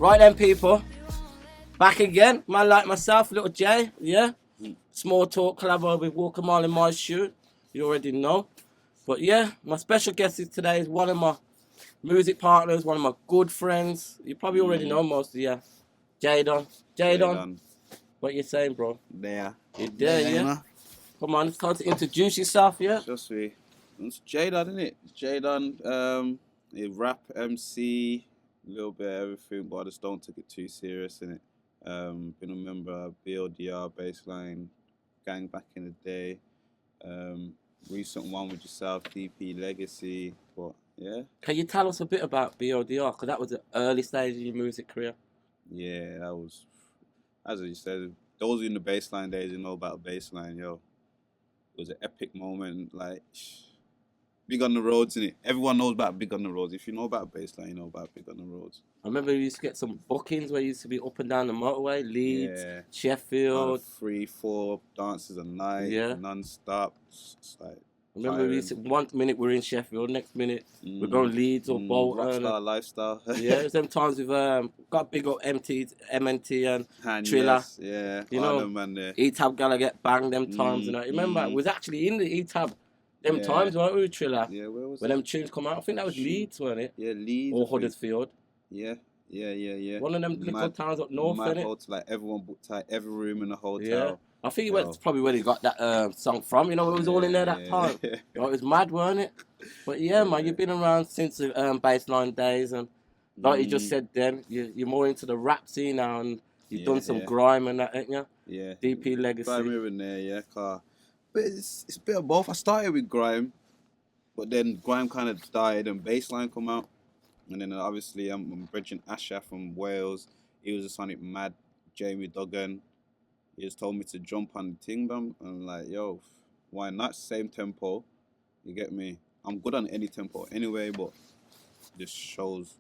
Right then, people. Back again. Man like myself, Little J. Yeah. SmallTalk collabo with Walker Mile in my shoe. You already know. But yeah, my special guest is today is one of my music partners, one of my good friends. You probably already know most of you. Jadon. Jadon. What you saying, bro? There. You there, yeah? You know? Come on, it's time to introduce yourself, yeah? Just we. It's Jadon, isn't it? Jadon, a rap MC, a little bit of everything, but I just don't take it too serious, innit? Been a member of BLDR, Bassline, gang back in the day. Recent one with yourself, DP Legacy, but yeah. Can you tell us a bit about BLDR? Because that was the early stage of your music career. Yeah, that was, as you said, those in the Bassline days, you know about Bassline, yo. It was an epic moment, like, Big on the Roads, innit? Everyone knows about Big on the Roads. If you know about Bassline, you know about Big on the Roads. I remember we used to get some bookings where you used to be up and down the motorway, Leeds, Yeah. Sheffield. 3-4 dances a night, Yeah. non-stop. It's like, I remember we used to, one minute we're in Sheffield, next minute we're going Leeds or Bolton. Rockstar lifestyle. Yeah, it's them times we've got big up MNT and Triller. Yes, yeah, you know, man there. E-Tab Gala get banged them times. And I remember it was actually in the E-Tab them times, weren't we, with Triller? Yeah, where was when them tunes come out? I think that was Leeds, wasn't it? Yeah, Leeds. Or Huddersfield. Yeah. One of them little towns up north, mad innit? hotel, like everyone booked out every room in the hotel. Yeah. I think that's probably where he got that song from. You know, it was all in there that time. You know, it was mad, weren't it? But yeah, man, you've been around since the Bassline days, and like you just said, then you're more into the rap scene now, and you've done some grime and that, ain't you? Yeah. DP Legacy. Grime here and there, yeah, car. But it's a bit of both. I started with grime, but then grime kind of died and Bassline come out. And then obviously I'm bridging Asha from Wales. He was a Sonic Mad, Jamie Duggan. He just told me to jump on the thing, and I'm like, yo, why not? Same tempo. You get me? I'm good on any tempo anyway, but just shows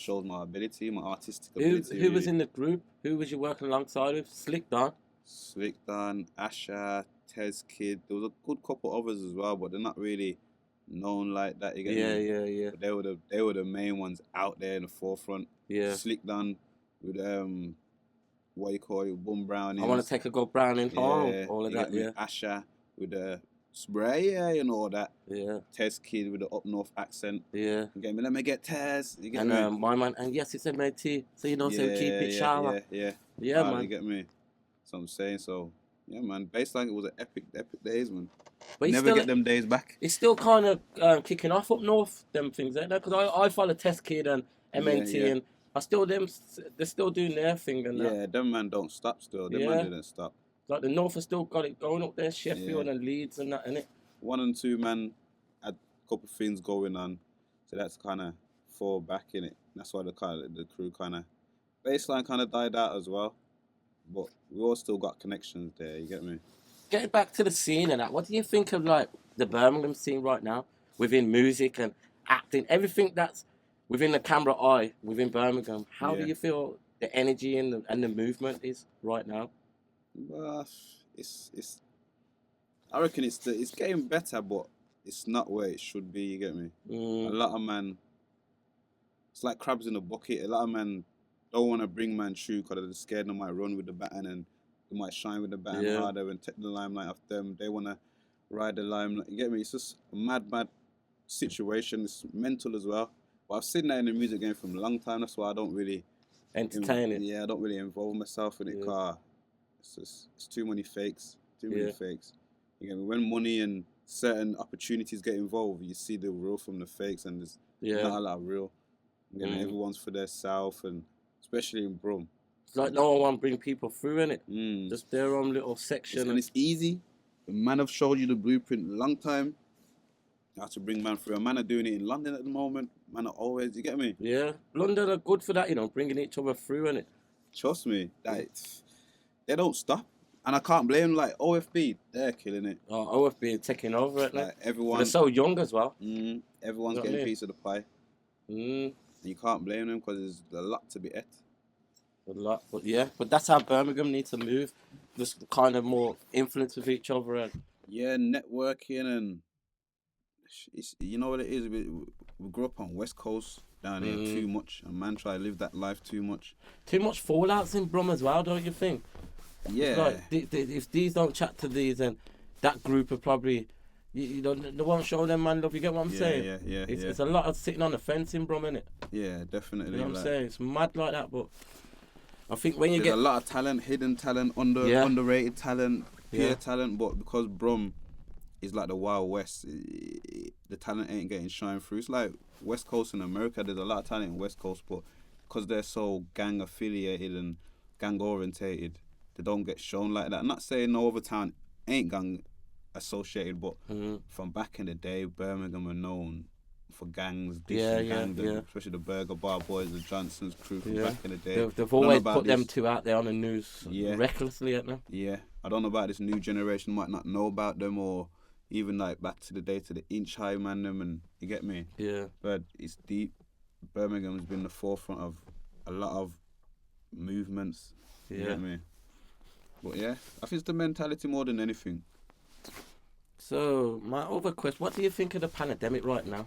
my ability, my artistic ability. Who was in the group? Who was you working alongside with? Slick Don, Asha, Tez Kid. There was a good couple others as well, but they're not really known like that. You get me? Yeah. But they were the main ones out there in the forefront. Yeah. Slick Don with what you call it, Boom Brown. I want to take a go Brown in home. All of that, yeah. Asha with the spray, and all that. Yeah. Tez Kid with the up north accent. Yeah. You get me? Let me get Tez. You get and, me? My man, and yes, it's MAT, so you know, so keep it shallow. Yeah, man. You get me? That's what I'm saying. So, yeah, man. Bassline, it was an epic days, man. But never get them days back. It's still kind of kicking off up north, them things, ain't there? Because I follow Test Kid and MNT, and they're still doing their thing. And that. Them man don't stop still. Them man didn't stop. Like the north has still got it going up there, Sheffield and Leeds and that, innit? 1 and 2 man had a couple of things going on, so that's kind of fall back in it. That's why the crew kind of Bassline kind of died out as well, but we all still got connections there. You get me? Getting back to the scene and that, what do you think of like the Birmingham scene right now within music and acting, everything that's within the camera eye within Birmingham? How do you feel the energy and the movement is right now? Well, it's. I reckon it's getting better, but it's not where it should be. You get me? A lot of man. It's like crabs in a bucket. A lot of man don't want to bring man true because they're scared they might run with the baton and they might shine with the baton harder and take the limelight off them. They want to ride the limelight. You get me? It's just a mad situation. It's mental as well. But I've seen that in the music game from a long time. That's why I don't really entertain it. Yeah, I don't really involve myself in it. Car. It's too many fakes. Too many fakes. You get me? When money and certain opportunities get involved, you see the real from the fakes, and there's not a lot of real. You get me? Everyone's for their self, and especially in Brum. It's like no one want to bring people through, innit? Just their own little section. And it's easy. The man have showed you the blueprint a long time. You have to bring man through. A man are doing it in London at the moment. Man are always, you get me? Yeah. London are good for that, bringing each other through, innit? Trust me. They don't stop. And I can't blame them, like OFB, they're killing it. Oh, OFB taking over it, like everyone. They're so young as well. Everyone's getting a piece of the pie. And you can't blame them because there's a lot to be ate. A lot, but that's how Birmingham needs to move. Just kind of more influence with each other and networking, and you know what it is. We grew up on West Coast. down here too much. And man try to live that life too much. Too much fallouts in Brum as well, don't you think? Yeah. It's like, if these don't chat to these, then that group are probably, you know, they won't show them man love. You get what I'm saying? It's a lot of sitting on the fence in Brum, innit? Yeah, definitely. You know what I'm saying? It's mad like that, but I think when you There's a lot of talent, hidden talent, underrated talent, peer talent, but because Brum is like the Wild West, the talent ain't getting shine through. It's like West Coast in America. There's a lot of talent in West Coast, but because they're so gang affiliated and gang orientated, they don't get shown like that. I'm not saying no other town ain't gang associated, but from back in the day, Birmingham are known for gangs, especially the Burger Bar Boys, the Johnson's crew from back in the day. They've always put them two out there on the news recklessly, haven't they? Yeah, I don't know about this new generation, might not know about them, or even like back to the day to the Inch High man them, and you get me? Yeah. But it's deep. Birmingham's been the forefront of a lot of movements. You get me? But yeah, I think it's the mentality more than anything. So, my other question, what do you think of the pandemic right now?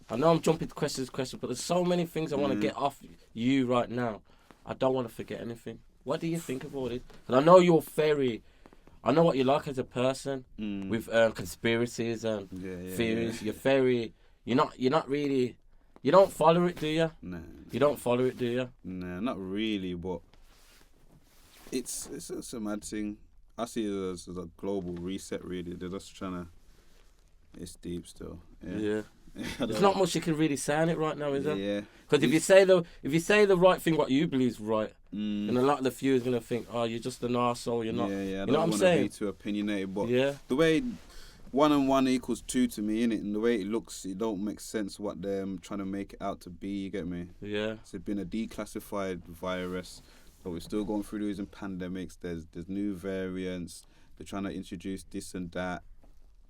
I know I'm jumping to questions, but there's so many things I want to get off you right now. I don't want to forget anything. What do you think of all this? And I know you're I know what you like as a person with conspiracies and theories. Yeah. You're not really, you don't follow it, do you? Nah. You don't follow it, do you? Nah, not really, but it's a mad thing. I see it as a global reset, really. They're just trying to... It's deep still. Yeah. There's not much you can really say on it right now, is there? Yeah. Because if you say the right thing, what you believe is right, then a lot of the viewers are going to think, oh, you're just an arsehole, you're not... Yeah, you I know don't what I'm want saying? to be too opinionated, but the way 1 and 1 equals 2 to me, innit? And the way it looks, it don't make sense what they're trying to make it out to be, you get me? Yeah. It's been a declassified virus, but we're still going through these pandemics. There's new variants. They're trying to introduce this and that.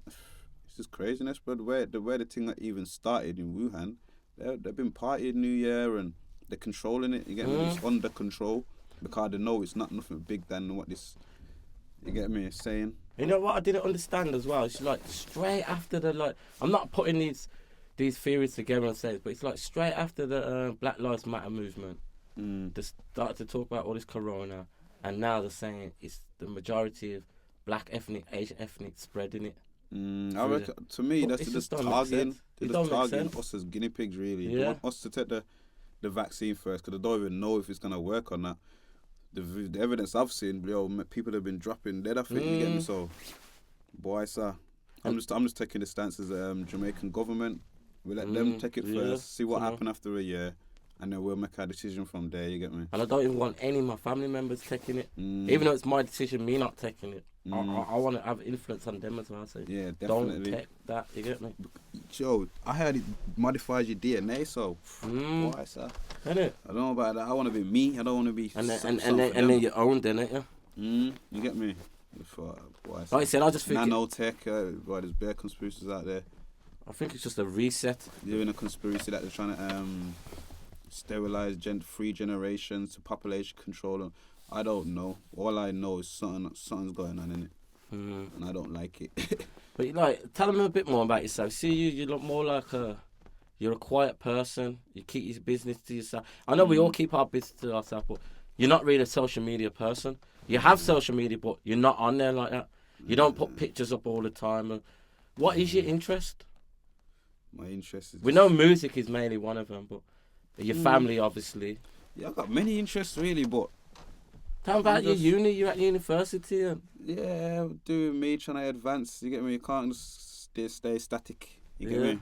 It's just craziness, but where the thing that even started in Wuhan, they've been partying New Year and they're controlling it. You get me? It's under control because they know it's not nothing big than what this. You get me? Saying. You know what I didn't understand as well? It's like straight after I'm not putting these theories together and saying, but it's like straight after the Black Lives Matter movement, they started to talk about all this corona, and now they're saying it's the majority of black ethnic, Asian ethnic spreading it. I reckon, to me, that's just targeting. They're just targeting us as guinea pigs, really. They want us to take the vaccine first because they don't even know if it's going to work or not. The evidence I've seen, people have been dropping dead off it, you get me? So, boy, sir, I'm just taking the stance as Jamaican government. We let them take it first, see what happens after a year, and then we'll make our decision from there, you get me? And I don't even want any of my family members taking it. Even though it's my decision, me not taking it. I want to have influence on them as well, so yeah, definitely. Don't take that, you get me? Joe, I heard it modifies your DNA, so boy, sir. Innit? I don't know about that. I want to be me. I don't want to be and then your own, then, ain't you? You get me? Boy, like I said, I just think nanotech. Boy, there's bare conspiracies out there. I think it's just a reset. They're doing a conspiracy that they're trying to sterilize free generations to population control them. I don't know. All I know is something's going on in it, and I don't like it. But tell them a bit more about yourself. See, you look more like you're a quiet person. You keep your business to yourself. I know we all keep our business to ourselves, but you're not really a social media person. You have social media, but you're not on there like that. You don't put pictures up all the time. What is your interest? My interest is... We know music is mainly one of them, but your family, obviously. Yeah, I've got many interests, really, but... Tell about your uni. You're at university. And... Yeah, doing me, trying to advance. You get me? You can't just stay static. You get me?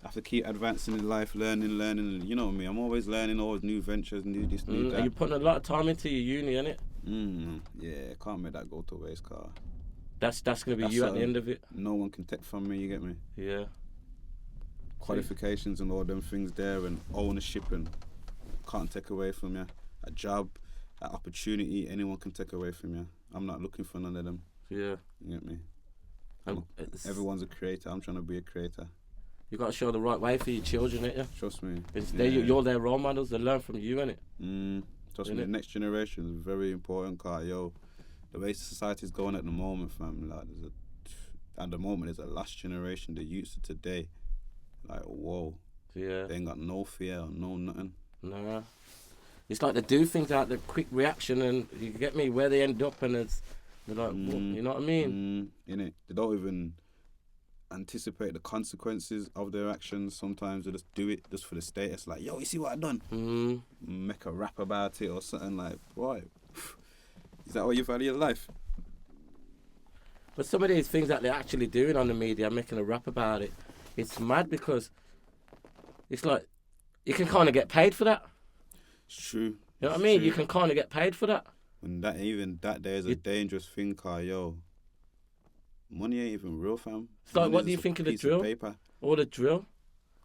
I have to keep advancing in life, learning. You know me, I'm always learning, always new ventures, new this, new that. And you're putting a lot of time into your uni, innit? Yeah, can't make that go to waste, car. That's going to be you at the end of it. No one can take from me, you get me? Yeah. Qualifications and all them things there, and ownership, and can't take away from you. A job, an opportunity, anyone can take away from you. I'm not looking for none of them. Yeah. You get me? Everyone's a creator. I'm trying to be a creator. You got to show the right way for your children, ain't you? Trust me. You're their role models. They learn from you, innit? Trust me. The next generation is very important, car. The way society's going at the moment, fam. At the moment, there's a last generation. The youths of today, whoa. Yeah. They ain't got no fear or no nothing. Nah. It's like they do things out the quick reaction, and you get me where they end up, and they're like, you know what I mean? Innit? They don't even anticipate the consequences of their actions. Sometimes they just do it just for the status. Like, yo, you see what I done? Make a rap about it or something like, boy, is that what you value your life? But some of these things that they're actually doing on the media, making a rap about it, it's mad because it's like you can kind of get paid for that. It's true. You know what I mean? You can kind of get paid for that. And that there is a dangerous thing, car, yo. Money ain't even real, fam. It's like, what do you think of the drill? Or the drill?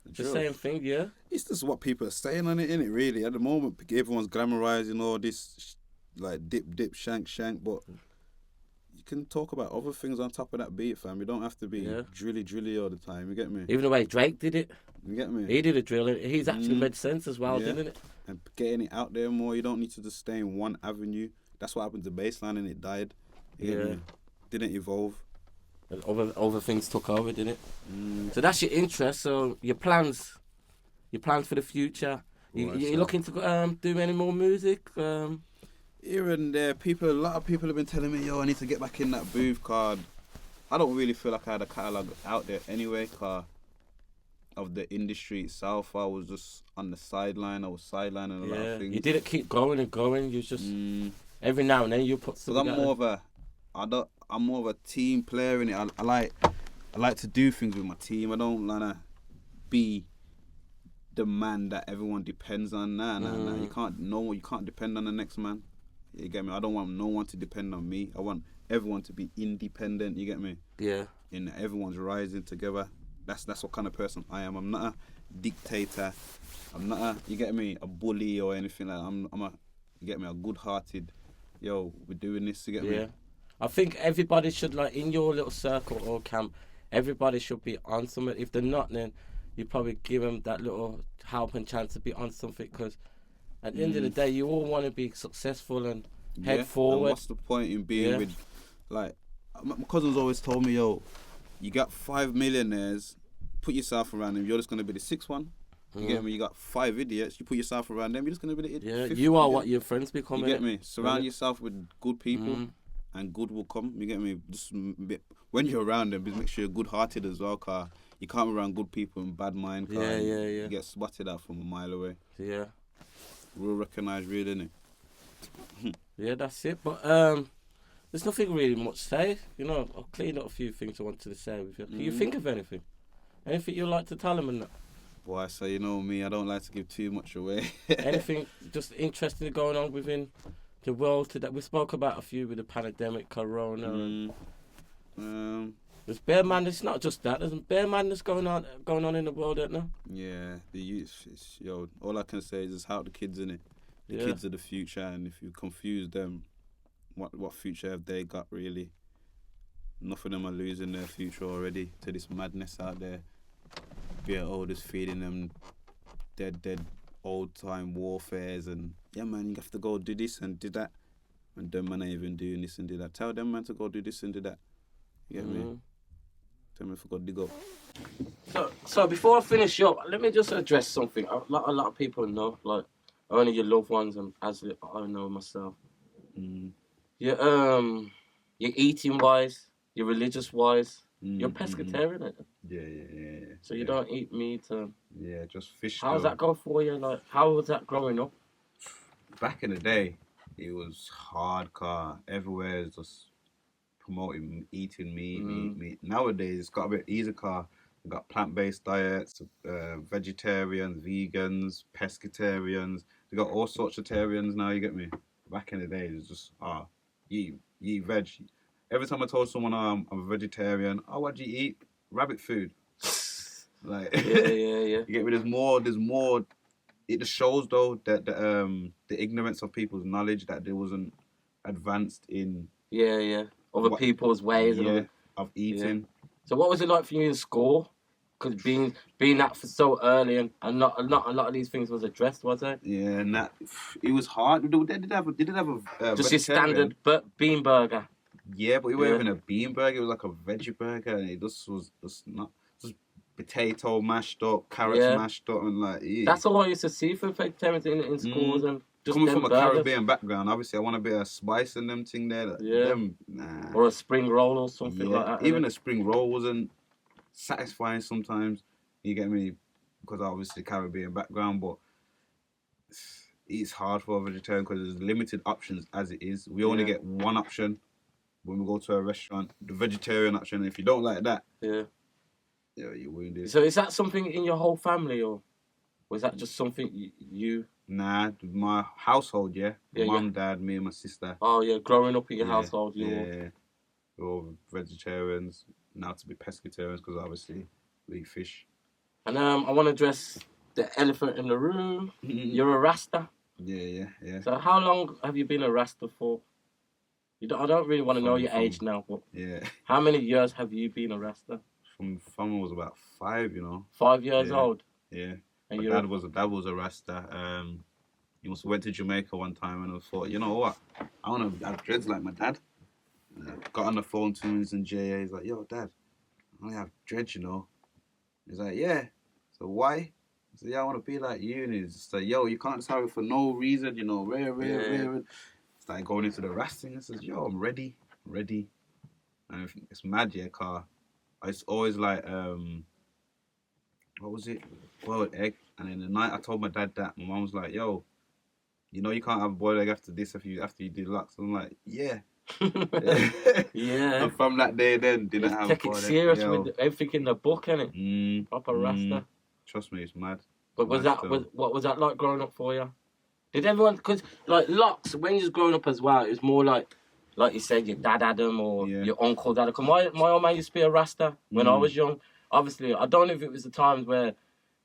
The same thing, yeah. It's just what people are saying on it, innit, really. At the moment, everyone's glamorizing all this, like, dip, shank, but you can talk about other things on top of that beat, fam. You don't have to be drilly all the time, you get me? Even the way Drake did it. You get me? He did a drill. He's actually made sense as well, didn't it? And getting it out there more. You don't need to just stay in one avenue. That's what happened to bassline, and it died. You get me? Didn't evolve. And other things took over, didn't it? So that's your interest. So your plans for the future. You looking to do any more music? Here and there, a lot of people have been telling me, yo, I need to get back in that booth card. I don't really feel like I had a catalogue out there anyway, cause of the industry itself. I was just on the sideline. I was sidelining a lot of things. You didn't keep going and going. You just every now and then you put something. I'm more of a team player in it. I like to do things with my team. I don't wanna be the man that everyone depends on. Nah. You can't depend on the next man. You get me? I don't want no one to depend on me. I want everyone to be independent. You get me? Yeah. And everyone's rising together. That's what kind of person I am. I'm not a dictator. I'm not you get me, a bully or anything like that. You get me, a good-hearted, yo, we're doing this, you get me? I think everybody should, like, in your little circle or camp, everybody should be on something. If they're not, then you probably give them that little help and chance to be on something, because at the end of the day, you all want to be successful and head forward. And what's the point in being with, like, my cousins always told me, yo, you got 5 millionaires, put yourself around them, you're just going to be the sixth one. You get me? You got 5 idiots, you put yourself around them, you're just going to be the idiot. Yeah, you are what your friends become. You get me? Surround yourself with good people and good will come. You get me? Just when you're around them, just make sure you're good-hearted as well, cause you can't be around good people and bad mind. You get spotted out from a mile away. Yeah. Real recognised, real, innit? Yeah, that's it. But there's nothing really much to say. You know, I've cleaned up a few things I wanted to say with you. Can you think of anything? Anything you'd like to tell them and that? Boy, so you know me, I don't like to give too much away. Anything just interesting going on within the world today? We spoke about a few with the pandemic, corona. There's bear madness. It's not just that. There's bear madness going on in the world, isn't there? Yeah, the youth. Yo, all I can say is just help the kids, innit? The kids are the future, and if you confuse them, what future have they got, really? Enough of them are losing their future already to this madness out there. Yeah, just feeding them dead old-time warfares, and yeah, man, you have to go do this and do that. And them man ain't even doing this and do that. Tell them man to go do this and do that. You get me? Tell me if I go dig up. So before I finish up, let me just address something. A lot of people know, like, only your loved ones, and as I know myself. Your eating wise, your religious wise, you're pescatarian, ain't you? Yeah. So you don't eat meat. Yeah, just fish. How's that go for you? Like, how was that growing up? Back in the day, it was hardcore. Everywhere is just promoting eating meat. Nowadays, it's got a bit easier. We've got plant-based diets, vegetarians, vegans, pescatarians. We got all sorts of tarians now. You get me? Back in the day, it's just you eat veg. Every time I told someone I'm a vegetarian, what do you eat? Rabbit food. Like yeah. You get me? There's more. It just shows though that the ignorance of people's knowledge, that there wasn't advanced in other people's ways of eating. Yeah. So what was it like for you in school? Because being that for so early and not a lot of these things was addressed, was it? Yeah, and it was hard. They did have a just your standard bean burger. Yeah, but it wasn't even a bean burger. It was like a veggie burger, and it just was just not just potato mashed up, carrots mashed up, and like, yeah. That's all I used to see for vegetarians in schools and just coming them from a burgers. Caribbean background, obviously I want a bit of spice in them thing there. Them, nah. Or a spring roll or something like that. Even a spring roll wasn't satisfying sometimes. You get me? Because obviously Caribbean background, but it's hard for a vegetarian because there's limited options as it is. We only get one option when we go to a restaurant, the vegetarian option. If you don't like that, yeah, you're wounded. So is that something in your whole family, or was that just something you? Nah, my household, Mum, dad, me and my sister. Oh yeah, growing up in your household, we're all vegetarians, now to be pescatarians because obviously we eat fish. And I want to address the elephant in the room. You're a Rasta. Yeah. So how long have you been a Rasta for? I don't really want to know your age now, but how many years have you been a Rasta? From I was about 5, 5 years old. Yeah. And my dad was a Rasta. He must have went to Jamaica one time and I thought, you know what? I want to have dreads like my dad. Got on the phone to him and JA. He's like, yo, Dad, I only have dreads, He's like, yeah. So why? I said, yeah, I want to be like you. And he's just like, yo, you can't just have it for no reason, rare. Started going into the Rasta and I says, yo, I'm ready. And it's mad, car. It's always like, what was it? Boiled egg. And in the night, I told my dad that. My mum was like, yo, you can't have boiled egg after this after you do locks. I'm like, yeah. And from that day, then didn't have. Take it serious with everything in the book, innit? Proper Rasta. Trust me, it's mad. But what was that like growing up for you? Did everyone? Because like locks, when you was growing up as well, it was more like you said, your dad had them or your uncle had them. Cause my old man used to be a Rasta when I was young. Obviously, I don't know if it was the times where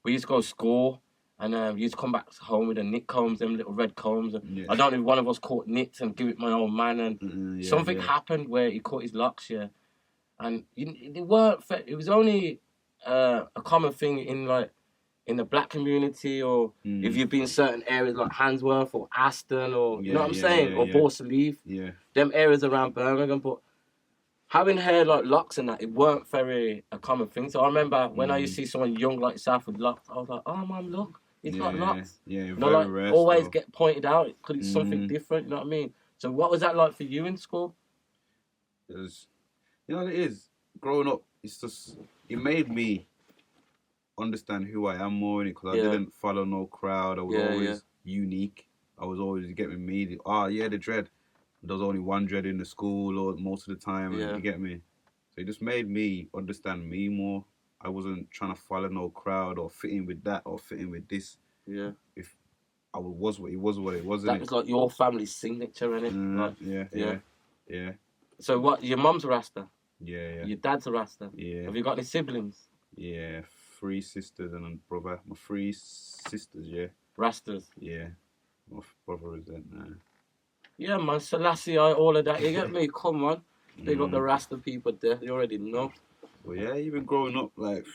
we used to go to school. And we used to come back home with the knit combs, them little red combs. And I don't know if one of us caught knits and give it my old man. And something happened where he cut his locks, And it weren't. It was only a common thing in the black community, or if you've been in certain areas like Handsworth or Aston, or you know what I'm saying, or Borsaleve. Them areas around Birmingham, but having hair like locks and that, it weren't very a common thing. So I remember when I used to see someone young like yourself with locks, I was like, oh, Mum, look. It's got locks. Yeah, very rare. Always get pointed out because it's something different, you know what I mean? So what was that like for you in school? It was, what it is? Growing up, it made me understand who I am more, because I didn't follow no crowd. I was always unique. I was always, you get me, the dread. There was only one dread in the school or most of the time, you get me? So it just made me understand me more. I wasn't trying to follow no crowd or fit in with that or fit in with this. Yeah. If I was what it was, that was like your family's signature, innit? Yeah. So what? Your mum's a Rasta. Yeah. Your dad's a Rasta. Yeah. Have you got any siblings? Yeah, 3 sisters and a brother. My 3 sisters, Rastas. Yeah. My brother is that now. Yeah, man. Selassie, all of that. You get me? Come on. They got the Rasta people there. You already know. Well, even growing up, like,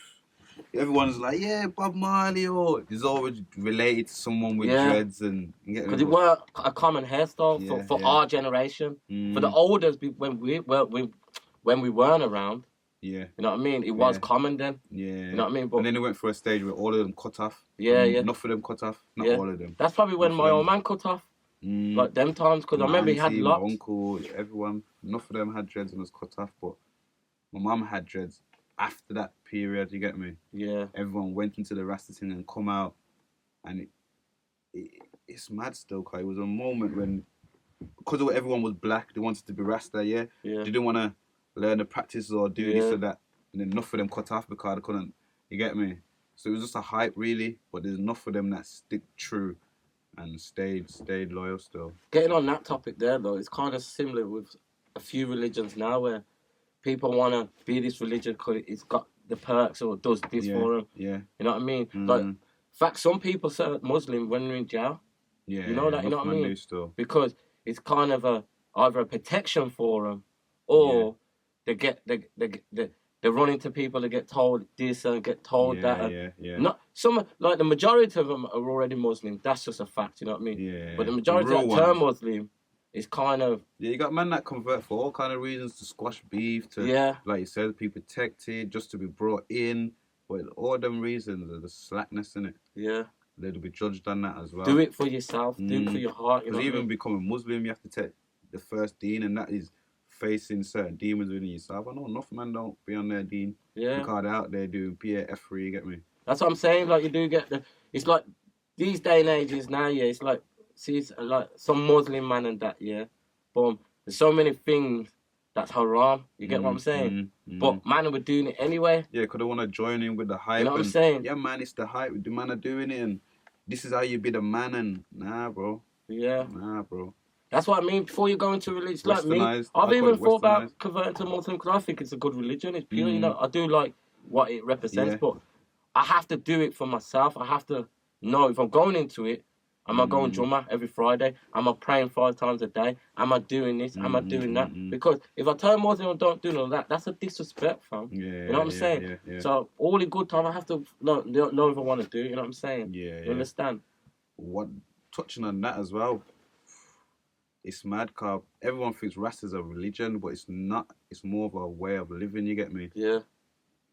everyone's like, Bob Marley, or it's always related to someone with dreads. Because it were a common hairstyle for our generation. For the olders, when we weren't around, you know what I mean? It was common then. Yeah. You know what I mean? But, and then it went through a stage where all of them cut off. Yeah. Enough of them cut off, not all of them. That's probably when my old man cut off. Like them times, because I remember he had locks. My uncle, everyone, enough of them had dreads and was cut off, but my mum had dreads after that period, you get me? Yeah. Everyone went into the Rasta thing and come out, and it's mad still, because it was a moment when, because everyone was black, they wanted to be Rasta, They didn't want to learn the practices or do this or that, and then enough of them cut off because they couldn't, you get me? So it was just a hype, really, but there's enough of them that stick true and stayed loyal still. Getting on that topic there, though, it's kind of similar with a few religions now where people want to be this religion because it's got the perks or does this for them. Yeah. You know what I mean? Like, in fact, some people say Muslim when they're in jail. Yeah. You know that? You know what I mean? Still. Because it's kind of either a protection for them, or they run into people that get told this and get told that. Not some, like the majority of them are already Muslim. That's just a fact. You know what I mean? Yeah. But the majority that turn Muslim. It's kind of... Yeah, you got men that convert for all kind of reasons, to squash beef, to, like you said, be protected, just to be brought in. But all them reasons are the slackness in it. Yeah. They'll be judged on that as well. Do it for yourself. Do it for your heart. Because even becoming Muslim, you have to take the first deen, and that is facing certain demons within yourself. I know enough man don't be on their deen. Yeah. Because they're out there doing PAF3, you get me? That's what I'm saying. Like, you do get it's like these day and ages now, yeah. It's like, see, it's like some Muslim man and that, yeah. Boom. There's so many things that's haram. You get what I'm saying? But man, we're doing it anyway. Yeah, because they want to join in with the hype. You know what I'm saying? Yeah, man, it's the hype. The man are doing it, and this is how you be the man. And nah, bro. Yeah. Nah, bro. That's what I mean. Before you go into religion, like me, I've even thought about converting to Muslim because I think it's a good religion. It's pure, you know. I do like what it represents, but I have to do it for myself. I have to know if I'm going into it. Am I going Jummah every Friday? Am I praying 5 times a day? Am I doing this? Am I doing that? Because if I turn Muslim and don't do none of that, that's a disrespect, fam. Yeah, you know what I'm saying? Yeah. So all in good time, I have to know if I want to do it. You know what I'm saying? Yeah. You understand? Touching on that as well, it's mad, cause everyone thinks Rasta is a religion, but it's not. It's more of a way of living. You get me? Yeah.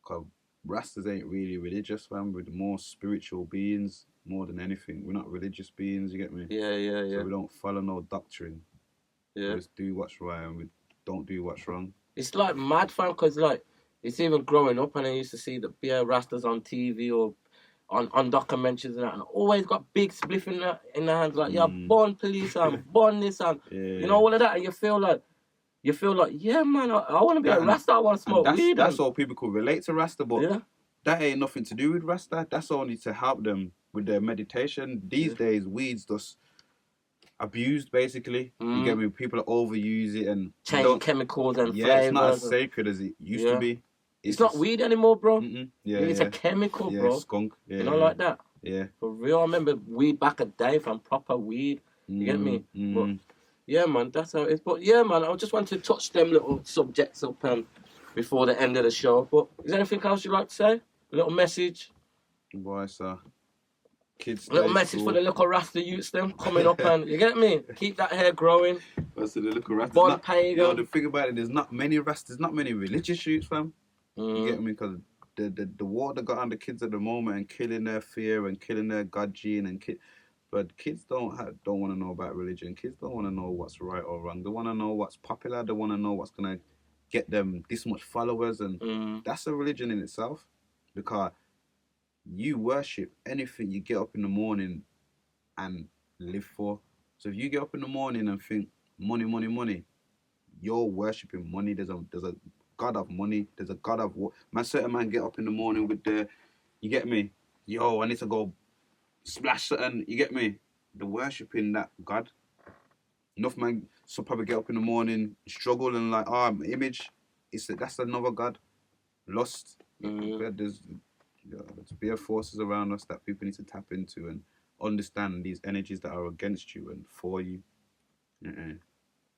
Cause Rastas ain't really religious, fam. We're more spiritual beings more than anything. We're not religious beings. You get me? Yeah. So we don't follow no doctrine. Yeah. We just do what's right and we don't do what's wrong. It's like mad, fam, because like it's even growing up, and I used to see the Rastas on TV or on documentaries and that, and always got big spliff in the hands, like born police and born this and you know all of that, and you feel like yeah, man, I want to be a Rasta. I want to smoke weed. That's all people could relate to Rasta, but that ain't nothing to do with Rasta. That's only to help them with their meditation. These days, weed's just abused, basically. You get me? People overuse it and change chemicals and flavors. It's not as sacred as it used to be. It's not weed anymore, bro. It's a chemical, bro. Skunk. Yeah, you know, like that. Yeah. For real, I remember weed back a day from proper weed. You get me? But, yeah, man, that's how it is. But yeah, man, I just want to touch them little subjects up before the end of the show. But is there anything else you'd like to say? A little message? Boy, sir. Kids. A little message for the little Rasta youths them coming up and you get me? Keep that hair growing. So the little Rastas. Born pagan. You know, the thing about it, there's not many Rastas, not many religious youths, fam. You get me? Because the war that got on the kids at the moment and killing their fear and killing their God gene but kids don't want to know about religion. Kids don't want to know what's right or wrong. They want to know what's popular. They want to know what's gonna get them this much followers, and that's a religion in itself. Because you worship anything you get up in the morning and live for. So if you get up in the morning and think money, money, money, you're worshipping money. There's a God of money. There's a God of what? Certain man get up in the morning with you get me? Yo, I need to go splash something. You get me? They're worshipping that God. Enough man so probably get up in the morning, struggle and like, image. That's another God. Lust. There's bare forces around us that people need to tap into and understand these energies that are against you and for you.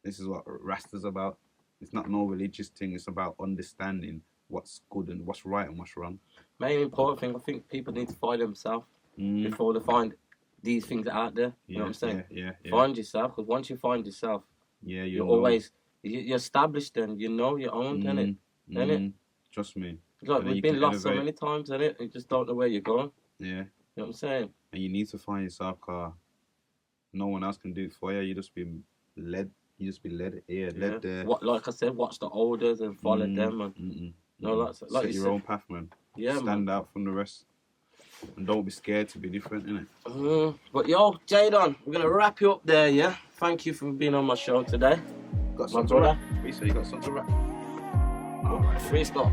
This is what Rasta's about. It's not no religious thing. It's about understanding what's good and what's right and what's wrong. Main important thing, I think people need to find themselves before they find these things out there. You know what I'm saying? Yeah. Find yourself, because once you find yourself, you're always you're established then. You know your own, innit? Trust me. Like we've been lost so many times, innit? You just don't know where you're going. Yeah. You know what I'm saying? And you need to find yourself, cause no one else can do it for you. You just be led. Led there. What, like I said, watch the elders and follow them, and like set your own path, man. Yeah, stand out from the rest, and don't be scared to be different, innit? But yo, Jadon, we're gonna wrap you up there, yeah. Thank you for being on my show today. Got something to rap? You got something to rap? Alright, freestyle.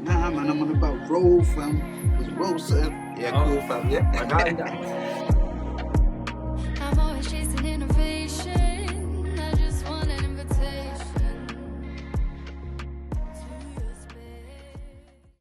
Nah, man, I'm on about roll, fam. Was roll, sir? Yeah, cool, fam. Yeah. I got it.